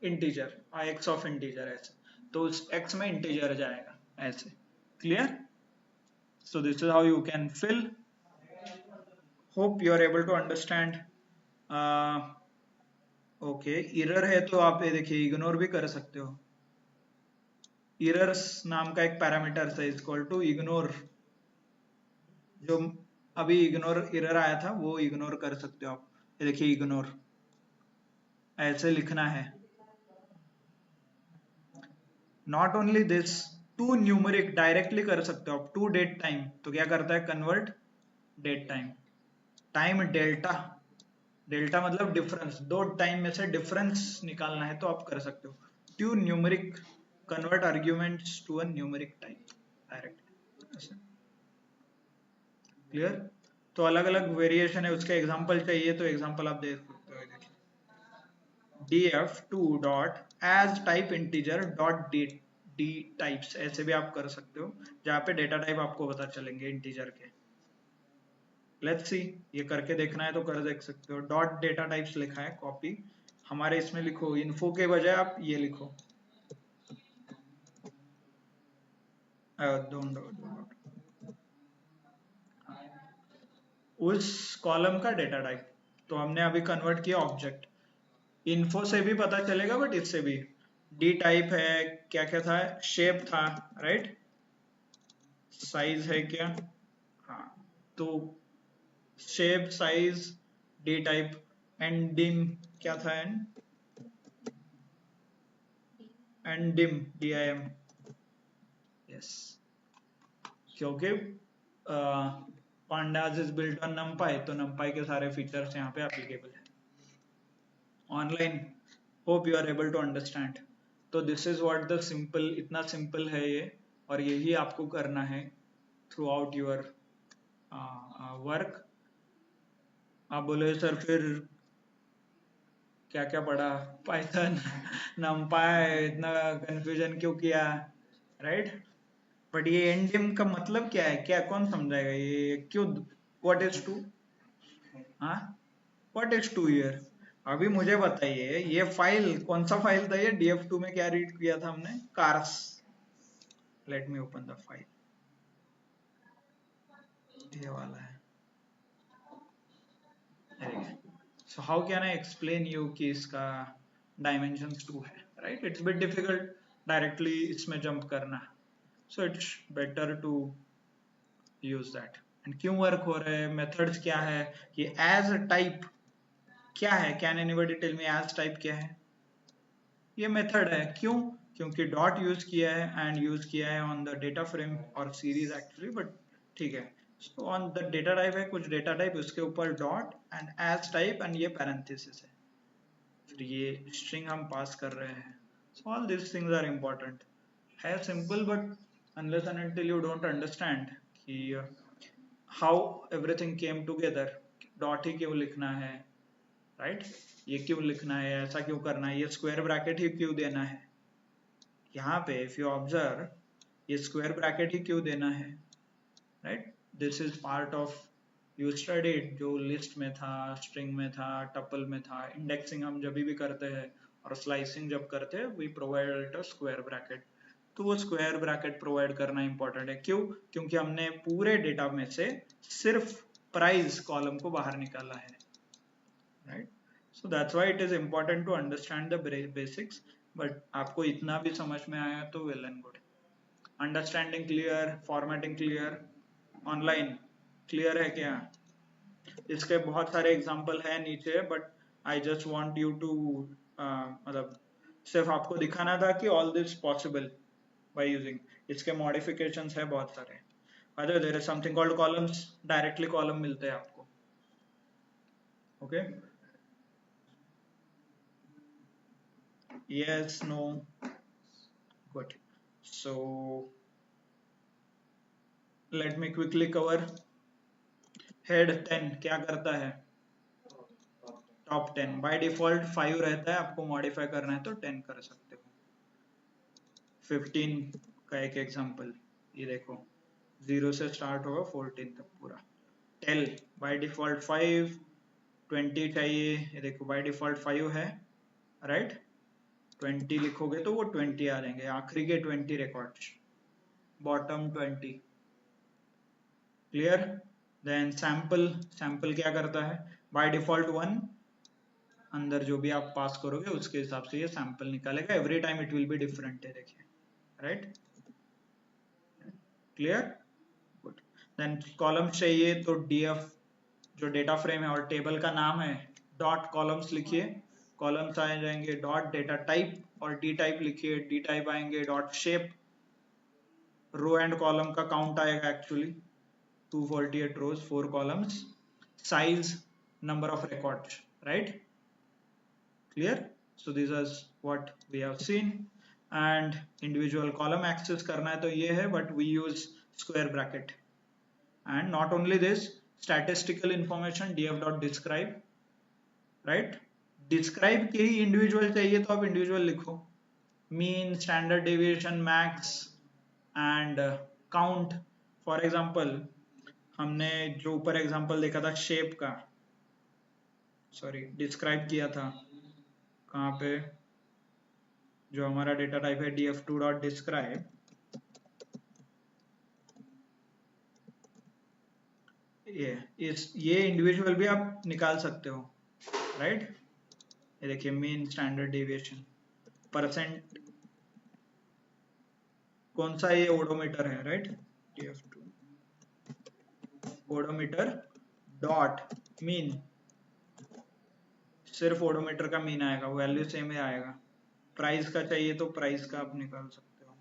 integer, x of integer, ऐसे, तो उस x में इंटीजर जाएगा, ऐसे, clear. So this is how you can fill, hope you are able to understand. Okay, error है तो आप ये देखिए इग्नोर भी कर सकते हो, एरर्स नाम का एक पैरामीटर है इक्वल टू इग्नोर, जो अभी इग्नोर एरर आया था वो इग्नोर कर सकते हो आप, ये देखिए इग्नोर, ऐसे लिखना है, not only this, to numeric directly कर सकते हो आप, टू डेट टाइम, तो क्या करता है, convert date time, time delta, delta मतलब डिफरेंस, दो टाइम में से डिफरेंस निकालना है तो आप कर सकते हो, to numeric, convert arguments to a numeric type, direct, clear. तो अलग अलग वेरिएशन है, उसका एग्जांपल चाहिए तो एग्जांपल आप देख सकते हो, df2 dot as type integer dot d types, ऐसे भी आप कर सकते हो, जहाँ पे डेटा टाइप आपको पता चलेंगे इंटीजर के, लेट्स सी, ये करके देखना है तो कर देख सकते हो, डॉट डेटा टाइप्स लिखा है, कॉपी, हमारे इसमें लिखो, इन्फो के बजाय आप ये लिखो, उस कॉलम का डेटा टाइप, तो हमने अभी कन्वर्ट किया ऑब्जेक्ट, इन्फो से भी पता चलेगा बट इससे भी, डी टाइप है, क्या क्या था, शेप था, राइट, साइज है क्या, हाँ, तो shape, size, D type, and dim, क्या था, एंड डिम, dim, यस, क्योंकि pandas is built on numpy, तो numpy के सारे फीचर्स यहाँ पे एप्लीकेबल है, online, hope you are able to understand. तो this is what the simple, इतना सिंपल है ये, और यही आपको करना है थ्रू आउट योर वर्क। आप बोले सर फिर क्या क्या पढ़ा, पाइथन, नमपाई, इतना कंफ्यूजन क्यों किया, राइट, बट ये एंडिम का मतलब क्या है, क्या कौन समझाएगा ये क्यों, व्हाट इज टू, हाँ, व्हाट इज टू ईयर, अभी मुझे बताइए ये फाइल कौन सा फाइल था, ये df2 में क्या रीड किया था हमने, cars, let me open the file, ये वाला है, so how can I explain you कि इसका डायमेंशन 2 है, right, it's bit difficult directly इसमें जंप करना, so it's better to use that, and क्यों वर्क हो रहा है, मेथड्स क्या है, ये एज टाइप क्या है, can anybody tell me as type क्या है? ये मेथड है। क्यों? क्योंकि डॉट यूज किया है एंड यूज किया है ऑन द डेटा फ्रेम और सीरीज एक्चुअली, बट ठीक है। So on the data type है, कुछ डेटा टाइप, उसके ऊपर dot and as type and ये पैरेंथेसिस है, फिर ये स्ट्रिंग हम पास कर रहे हैं। So all this things are important. है simple, but unless and until you don't understand कि how everything came together, dot ही क्यों लिखना है, राइट? ये क्यों लिखना है, ऐसा क्यों करना है, ये स्क्वायर ब्रैकेट ही क्यों देना है, यहाँ पे इफ यू ऑब्जर्व ये स्क्वायर ब्रैकेट ही क्यों देना है, right? This is part of you studied, जो लिस्ट में था, स्ट्रिंग में था, टपल में था, इंडेक्सिंग हम जब भी करते हैं और स्लाइसिंग जब करते हैं we provide a square bracket. तो वो स्क्वायर ब्रैकेट प्रोवाइड करना इंपॉर्टेंट है। क्यों? क्योंकि हमने पूरे डेटा में से सिर्फ प्राइस कॉलम को बाहर निकाला है, right? So that's why it is important to understand the basics, but आपको इतना भी समझ में आया तो well and good. Understanding clear, formatting clear, online clear है क्या? इसके बहुत सारे एग्जाम्पल है नीचे, but I just want you to मतलब सिर्फ आपको दिखाना था कि all this possible by using. इसके मॉडिफिकेशंस है बहुत सारे। Other there is something called columns, directly column मिलते हैं आपको, okay? Yes, no, good. So let me quickly cover. Head 10 क्या करता है? टॉप 10 बाय डिफॉल्ट 5 रहता है, आपको मॉडिफाई करना है तो 10 कर सकते हो। 15 का एक एग्जांपल ये देखो, 0 से स्टार्ट होगा 14 तक पूरा। टेल बाय डिफॉल्ट 5, 20 चाहिए, ये देखो बाय डिफॉल्ट 5 है, राइट? 20 लिखोगे तो वो 20 आ जाएंगे, आखिरी के 20 records, bottom 20। Clear? Then sample, sample क्या करता है? बाय डिफॉल्ट 1, अंदर जो भी आप पास करोगे उसके हिसाब से ये सैंपल निकालेगा, every time it will be different है, देखिए, right? Clear? Good. Then columns चाहिए तो df जो डेटा फ्रेम है और टेबल का नाम है, डॉट कॉलम्स लिखिए, कॉलम्स आ जाएंगे, डॉट डेटा टाइप और डी टाइप लिखिए, डी टाइप आएंगे, dot shape, row and column का काउंट आएगा actually 248 rows 4 columns, size, number of records, right? Clear? So these are what we have seen, and individual column access करना है तो ये है, but we use square bracket. And not only this, statistical information df.describe, right? describe के ही individual चाहिए तो आप individual लिखो, mean, standard deviation, max and count. For example, हमने जो ऊपर एग्जांपल देखा था शेप का, सॉरी डिस्क्राइब किया था, कहाँ पे? जो हमारा डेटा टाइप है df2.describe, ये इंडिविजुअल भी आप निकाल सकते हो, राइट? ये देखिए मीन, स्टैंडर्ड डेविएशन, परसेंट, कौन सा ये ओडोमीटर है, right? df2 odometer dot mean, सिर्फ ओडोमीटर का मीन आएगा, वैल्यू सेम ही आएगा। प्राइस का चाहिए तो प्राइस का आप निकाल सकते हो।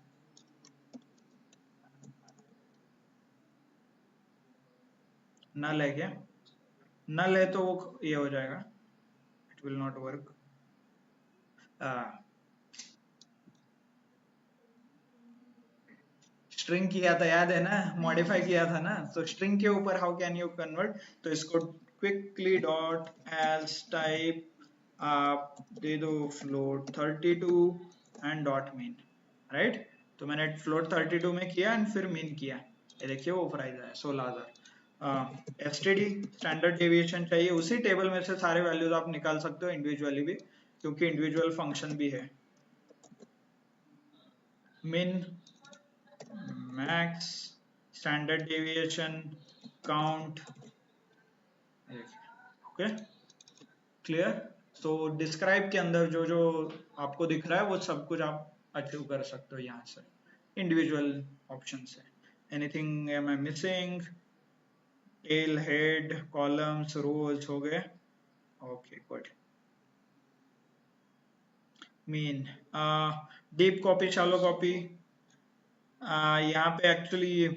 नल है क्या? नल है तो वो ये हो जाएगा, it will not work. String किया था, याद है ना? मॉडिफाई किया था ना, तो स्ट्रिंग के ऊपर हाउ कैन यू कन्वर्ट? तो इसको क्विकली डॉट एज टाइप आप दे दो float 32 and dot mean, right? तो मैंने फ्लोट 32 में किया एंड फिर मीन किया, ये देखिए वो प्राइस है 16,000। एसटीडी स्टैंडर्ड डेविएशन चाहिए, उसी टेबल में से सारे वैल्यूज आप निकाल सकते हो इंडिविजुअली भी, क्योंकि इंडिविजुअल फंक्शन भी है। min, max, standard deviation, count, okay? Clear? So describe के अंदर जो जो आपको दिख रहा है वो सब कुछ आप अचीव कर सकते हो यहाँ से इंडिविजुअल ऑप्शन से। Anything am I missing? Tail, head, columns, rows हो गए, okay good. Mean deep copy shallow copy, यहाँ पे एक्चुअली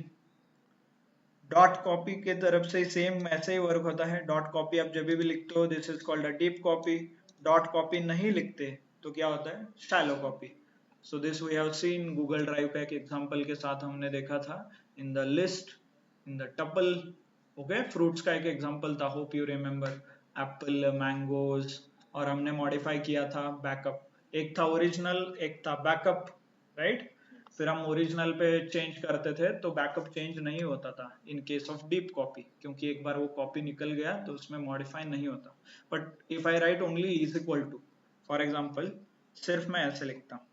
डॉट कॉपी के तरफ से सेम ऐसे ही वर्क होता है। डॉट कॉपी आप जब भी लिखते हो this is called a deep copy. Dot copy नहीं लिखते तो क्या होता है, shallow copy. So this we have seen Google Drive पे एक एग्जांपल के साथ हमने देखा था in the list, in the tuple. Okay, fruits का एक एग्जांपल था, hope you remember, apple, mangoes, और हमने मॉडिफाई किया था बैकअप। एक था ओरिजिनल, एक था बैकअप, राइट। फिर हम ओरिजिनल पे चेंज करते थे तो बैकअप चेंज नहीं होता था इन केस ऑफ डीप कॉपी, क्योंकि एक बार वो कॉपी निकल गया तो उसमें मॉडिफाई नहीं होता। But if I write only is equal to, for example सिर्फ मैं ऐसे लिखता हूँ,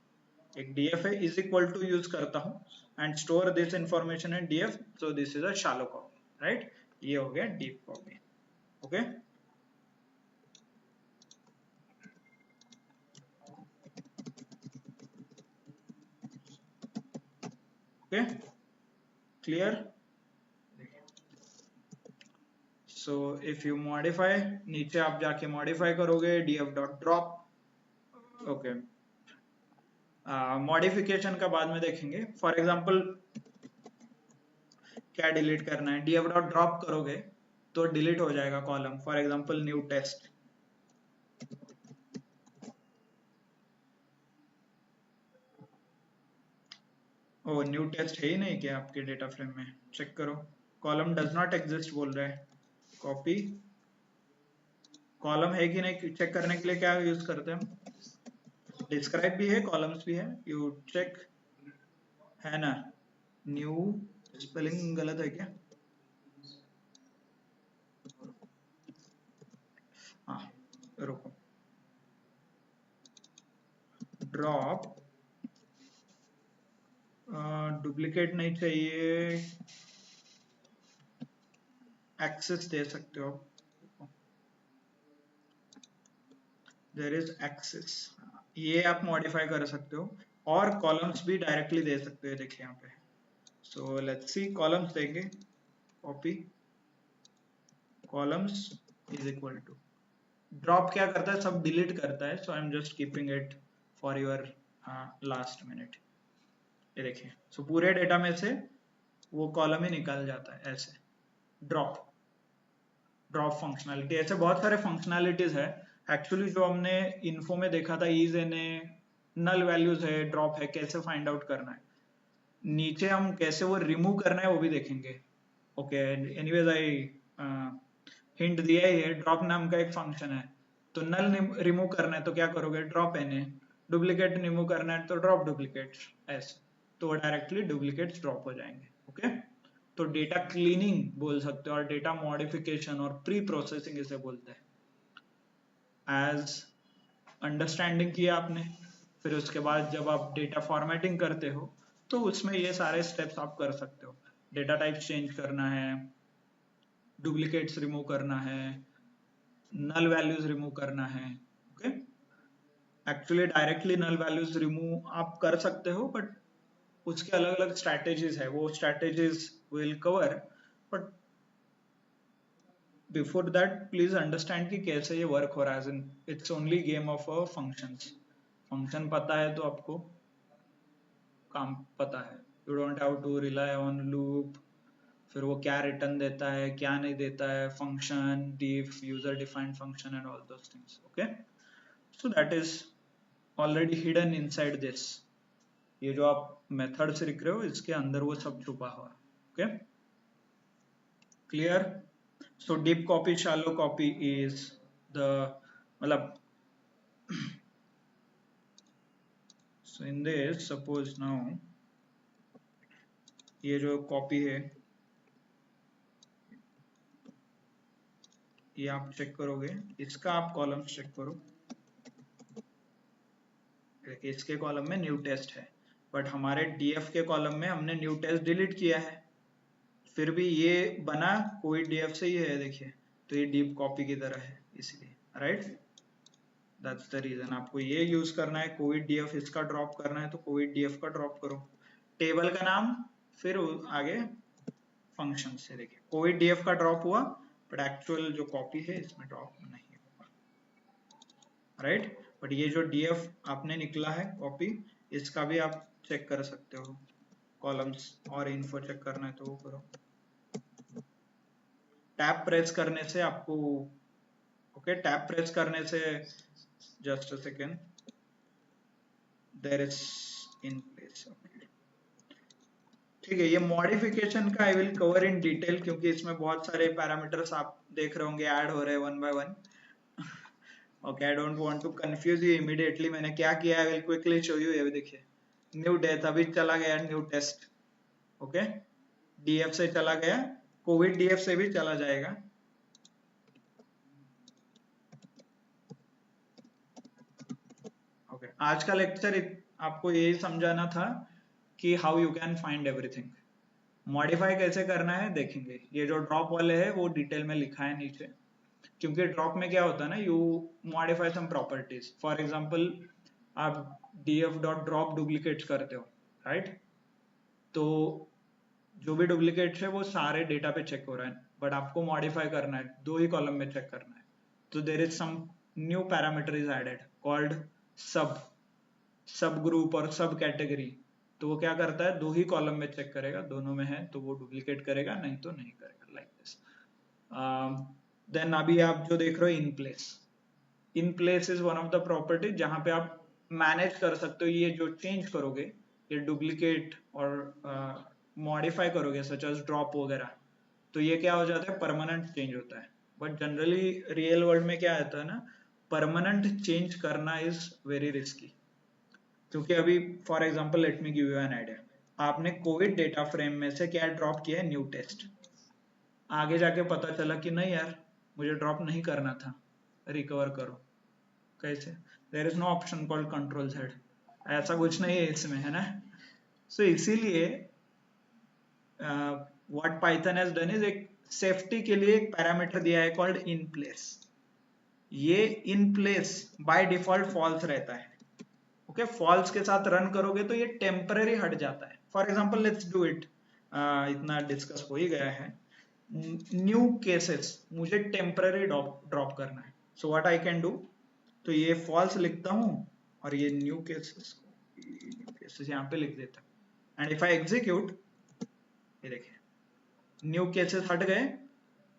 एक df है, इज इक्वल टू यूज करता हूँ and store this information in df, so this is a shallow copy, right. ये हो गया deep copy. Okay, okay, clear. So if you modify, नीचे आप जाके मॉडिफाई करोगे df dot drop. Okay, modification का बाद में देखेंगे। फॉर एग्जाम्पल क्या डिलीट करना है, df डॉट ड्रॉप करोगे तो डिलीट हो जाएगा column, for example new test. Oh, new test है ही नहीं क्या आपके डेटा फ्रेम में, चेक करो, कॉलम डज नॉट एग्जिस्ट बोल रहा है। कॉपी, कॉलम है कि नहीं चेक करने के लिए क्या यूज करते हैं हम, डिस्क्राइब भी है कॉलम्स भी है, यू चेक, है ना। न्यू, स्पेलिंग गलत है क्या, हाँ, रुको, ड्रॉप, डुप्लीकेट नहीं चाहिए, एक्सेस दे सकते हो, देयर इज एक्सेस, ये आप मॉडिफाई कर सकते हो। और कॉलम्स भी डायरेक्टली दे सकते हो, देखिए यहाँ पे। सो लेट्स सी, कॉलम्स देंगे, copy columns is equal to, drop क्या करता है, सब डिलीट करता है, so I am just keeping it for your last minute. ये देखिए, सो पूरे डेटा में से वो कॉलम ही निकाल जाता है ऐसे। ड्रॉप, ड्रॉप फंक्शनैलिटी, ऐसे बहुत सारे फंक्शनैलिटीज है। एक्चुअली जो हमने इन्फो में देखा था, is N A, null values है, ड्रॉप है, कैसे फाइंड आउट करना है, नीचे हम कैसे वो रिमूव करना है वो भी देखेंगे। ओके, एनीवेज आई हिंट दिया ही है, ड्रॉप नाम का एक फंक्शन है। तो नल रिमूव करना है तो क्या करोगे, drop N A, duplicate remove करना है तो ड्रॉप डुप्लीकेट, ऐसे, तो वो डायरेक्टली डुप्लीकेट्स ड्रॉप हो जाएंगे। ओके, तो डेटा क्लीनिंग बोल सकते हो, और डेटा मॉडिफिकेशन और प्री प्रोसेसिंग इसे बोलते हैं। एज अंडरस्टैंडिंग किया आपने, फिर उसके बाद जब आप डेटा फॉर्मेटिंग करते हो तो उसमें ये सारे स्टेप्स आप कर सकते हो। डेटा टाइप चेंज करना है, डुप्लीकेट्स रिमूव करना है, नल वैल्यूज रिमूव करना है। Okay, actually directly null values remove आप कर सकते हो, बट उसके अलग अलग स्ट्रैटेजीज है, वो strategies will cover. But before that please understand कि कैसे ये वर्क हो रहा है, it's only game of functions. Function पता है तो आपको काम पता है, you don't have to rely on loop, फिर वो क्या रिटर्न देता है क्या नहीं देता है, function, diff, user defined function and all those things. Okay, so that is already hidden inside this. ये जो आप मेथड से लिख रहे हो इसके अंदर वो सब छुपा हुआ है। Okay, clear. So deep copy shallow copy is the, मतलब, सो इन दिस सपोज नाउ ये जो कॉपी है ये आप चेक करोगे, इसका आप कॉलम चेक करो, इसके कॉलम में न्यू टेस्ट है, बट हमारे डीएफ के कॉलम में हमने न्यू टेस्ट डिलीट किया है, फिर भी ये बना कोई डीएफ से ही है, देखिए, तो ये डीप कॉपी की तरह है इसलिए, राइट। दैट्स द रीजन, आपको ये यूज करना है, कोई डीएफ इसका ड्रॉप करना है तो कोई डीएफ का ड्रॉप करो, टेबल का नाम, फिर आगे फंक्शन से, देखिए कोई डीएफ का ड्रॉप हुआ, बट एक्चुअल जो कॉपी है इसमें ड्रॉप नहीं हुआ। राइट। बट ये जो डीएफ आपने निकला है कॉपी, इसका भी आप चेक कर सकते हो, कॉलम्स और इन्फो चेक करना है तो वो करो। टैब प्रेस करने से आपको, ओके, टैब प्रेस करने से, just a second, there is in place, okay ठीक है। ये मॉडिफिकेशन का I will cover in detail, क्योंकि इसमें बहुत सारे पैरामीटर्स आप देख रहे होंगे ऐड हो रहे हैं one by one. Okay, I don't want to confuse you immediately. मैंने क्या किया, I will quickly show you. ये भी देखिए, न्यू डेथ अभी चला गया, न्यू टेस्ट, ओके, डीएफ से चला गया, कोविड डीएफ से भी चला जाएगा। ओके, आज का लेक्चर आपको यही समझाना था कि how you can find everything. Modify कैसे करना है देखेंगे। ये जो ड्रॉप वाले है वो डिटेल में लिखा है नीचे, क्योंकि ड्रॉप में क्या होता है ना, you modify some properties. For example आप df डॉट ड्रॉप डुप्लीकेट करते हो, राइट, तो जो भी डुप्लीकेट है वो सारे डेटा पे चेक हो रहा है, बट आपको मॉडिफाई करना है, दो ही कॉलम में चेक करना है। तो there is some new parameter is added called subgroup और सब कैटेगरी। तो वो क्या करता है, दो ही कॉलम में चेक करेगा, दोनों में है तो वो डुप्लीकेट करेगा, नहीं तो नहीं करेगा, लाइक दिस। देन अभी आप जो देख रहे हो in place is one of the property जहां पे आप मैनेज कर सकते हो। ये जो चेंज करोगे, ये डुप्लीकेट और मॉडिफाई करोगे सच एज ड्रॉप वगैरह, तो ये क्या हो जाता है, परमानेंट चेंज होता है। बट जनरली रियल वर्ल्ड में क्या आता है ना, परमानेंट चेंज करना इज वेरी रिस्की। क्योंकि अभी for example let me give you an idea, आपने कोविड डेटा फ्रेम में से क्या ड्रॉप किया है, न्यू टेस्ट। आगे जाके पता चला कि नहीं यार, मुझे ड्रॉप नहीं करना था, रिकवर करो। कैसे? There is no option called control Z, ऐसा कुछ नहीं है इसमें, है ना। सो इसीलिए what Python has done is, एक सेफ्टी के लिए एक पैरामीटर दिया है कॉल्ड इन प्लेस। ये in place by default false रहता है, ओके। फॉल्स के साथ रन करोगे तो ये टेम्पररी हट जाता है। For example let's do it, इतना डिस्कस हो ही गया है, न्यू केसेस मुझे टेम्पररी ड्रॉप करना है। So what I can do, तो ये फॉल्स लिखता हूं और ये न्यू केसेस यहाँ पे लिख देता हूं, एंड इफ आई एग्जीक्यूट, ये देखिए न्यू केसेस हट गए।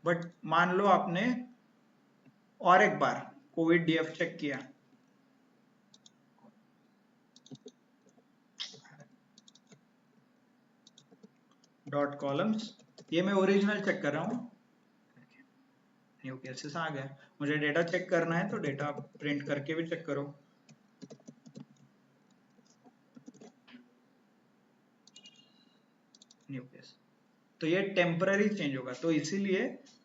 बट मान लो आपने और एक बार कोविड डीएफ चेक किया, डॉट कॉलम्स, ये मैं ओरिजिनल चेक कर रहा हूँ, न्यू केसेस आ गया। मुझे डेटा चेक करना है तो डेटा प्रिंट करके भी चेक करो, न्यू केस। तो ये टेम्पररी चेंज होगा, तो इसीलिए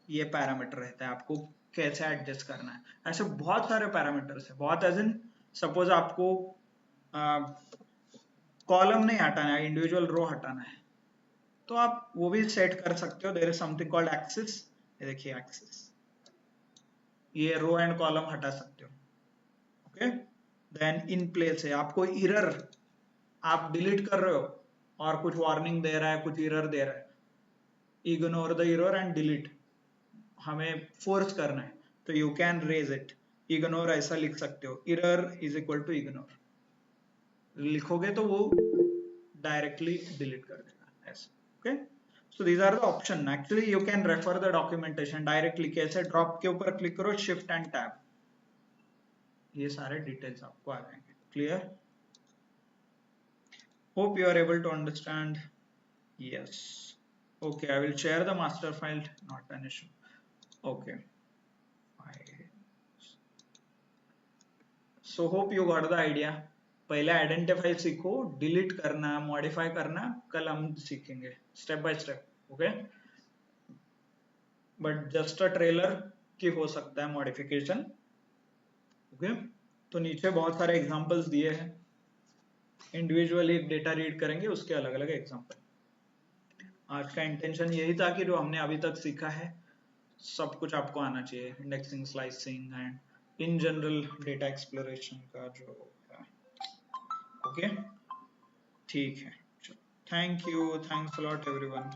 ये पैरामीटर रहता है, आपको कैसे एडजस्ट करना है। ऐसे बहुत सारे पैरामीटर्स है, बहुत एज इन सपोज आपको कॉलम नहीं हटाना है, इंडिविजुअल रो हटाना है, तो आप वो भी सेट कर सकते हो। There is something called axis, ये देखिए एक्सिस, ये रो एंड कॉलम हटा सकते हो, ओके। देन इन प्लेस है, आपको इरर, आप डिलीट कर रहे हो और कुछ वार्निंग दे रहा है, कुछ इरर दे रहा है, ignore the error and delete, हमें फोर्स करना है तो you can raise it, ignore ऐसा लिख सकते हो, error is equal to ignore लिखोगे तो वो डायरेक्टली डिलीट कर देगा, ऐसे, okay. So these are the option, actually you can refer the documentation directly. कैसे, ड्रॉप के ऊपर क्लिक करो, शिफ्ट एंड टैब, ये सारे डिटेल्स आपको आ जाएंगे। Clear? Hope you are able to understand. Yes. Okay, I will share the master file, not an issue. Okay. So hope you got the idea. पहले identify सीखो, delete करना, modify करना कल हम सीखेंगे step by step, okay. But just a trailer की हो सकता है मॉडिफिकेशन, ओके। तो नीचे बहुत सारे एग्जांपल्स दिए हैं, इंडिविजुअली डेटा रीड करेंगे, उसके अलग अलग एग्जांपल। आज का इंटेंशन यही था कि जो हमने अभी तक सीखा है सब कुछ आपको आना चाहिए, indexing, slicing and in general data exploration का जो है, ओके। ठीक है, thank you, thanks a lot everyone.